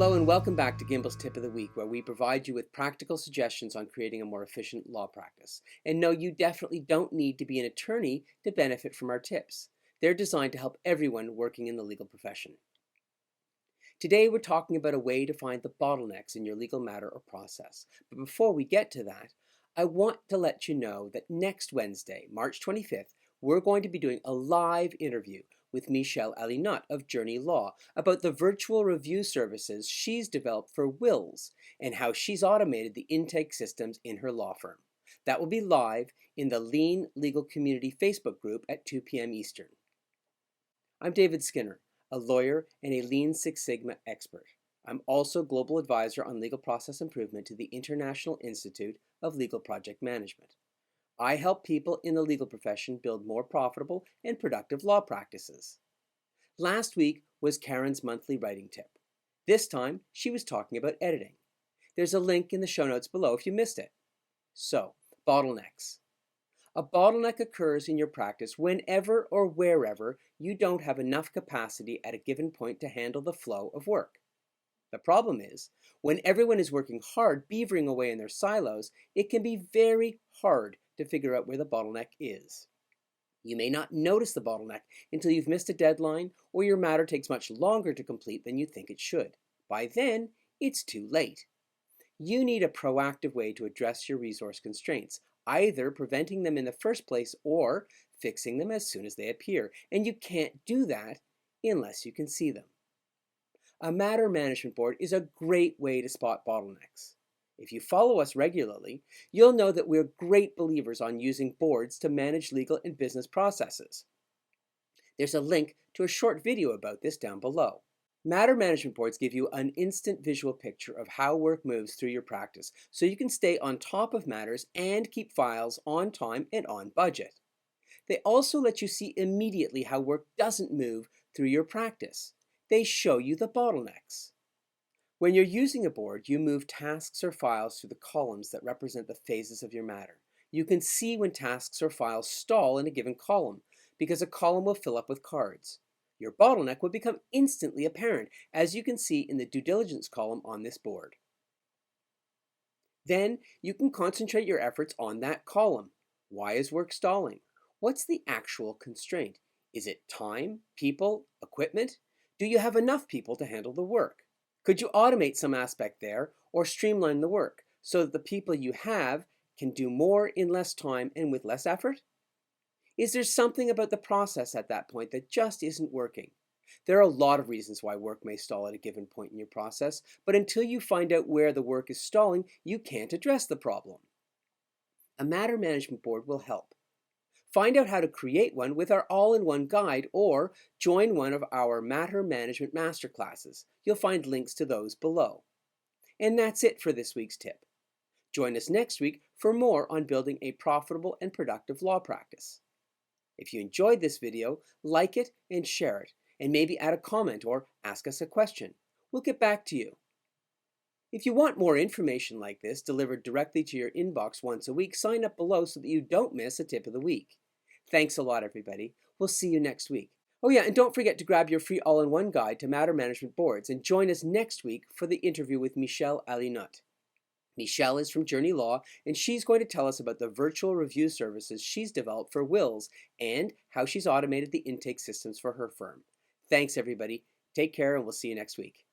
Hello and welcome back to Gimbal's Tip of the Week, where we provide you with practical suggestions on creating a more efficient law practice. And no, you definitely don't need to be an attorney to benefit from our tips. They're designed to help everyone working in the legal profession. Today we're talking about a way to find the bottlenecks in your legal matter or process. But before we get to that, I want to let you know that next Wednesday, March 25th, we're going to be doing a live interview with Michelle Alinut of Journey Law about the virtual review services she's developed for wills and how she's automated the intake systems in her law firm. That will be live in the Lean Legal Community Facebook group at 2 p.m. Eastern. I'm David Skinner, a lawyer and a Lean Six Sigma expert. I'm also Global Advisor on Legal Process Improvement to the International Institute of Legal Project Management. I help people in the legal profession build more profitable and productive law practices. Last week was Karen's monthly writing tip. This time, she was talking about editing. There's a link in the show notes below if you missed it. So, bottlenecks. A bottleneck occurs in your practice whenever or wherever you don't have enough capacity at a given point to handle the flow of work. The problem is, when everyone is working hard, beavering away in their silos, it can be very hard to figure out where the bottleneck is. You may not notice the bottleneck until you've missed a deadline or your matter takes much longer to complete than you think it should. By then, it's too late. You need a proactive way to address your resource constraints, either preventing them in the first place or fixing them as soon as they appear, and you can't do that unless you can see them. A matter management board is a great way to spot bottlenecks. If you follow us regularly, you'll know that we're great believers on using boards to manage legal and business processes. There's a link to a short video about this down below. Matter management boards give you an instant visual picture of how work moves through your practice, so you can stay on top of matters and keep files on time and on budget. They also let you see immediately how work doesn't move through your practice. They show you the bottlenecks. When you're using a board, you move tasks or files through the columns that represent the phases of your matter. You can see when tasks or files stall in a given column, because a column will fill up with cards. Your bottleneck will become instantly apparent, as you can see in the due diligence column on this board. Then you can concentrate your efforts on that column. Why is work stalling? What's the actual constraint? Is it time, people, equipment? Do you have enough people to handle the work? Could you automate some aspect there or streamline the work so that the people you have can do more in less time and with less effort? Is there something about the process at that point that just isn't working? There are a lot of reasons why work may stall at a given point in your process, but until you find out where the work is stalling, you can't address the problem. A matter management board will help. Find out how to create one with our all-in-one guide or join one of our matter management masterclasses. You'll find links to those below. And that's it for this week's tip. Join us next week for more on building a profitable and productive law practice. If you enjoyed this video, like it and share it, and maybe add a comment or ask us a question. We'll get back to you. If you want more information like this delivered directly to your inbox once a week, sign up below so that you don't miss a tip of the week. Thanks a lot, everybody. We'll see you next week. Oh yeah, and don't forget to grab your free all-in-one guide to matter management boards and join us next week for the interview with Michelle Alinut. Michelle is from Journey Law, and she's going to tell us about the virtual review services she's developed for wills and how she's automated the intake systems for her firm. Thanks, everybody. Take care, and we'll see you next week.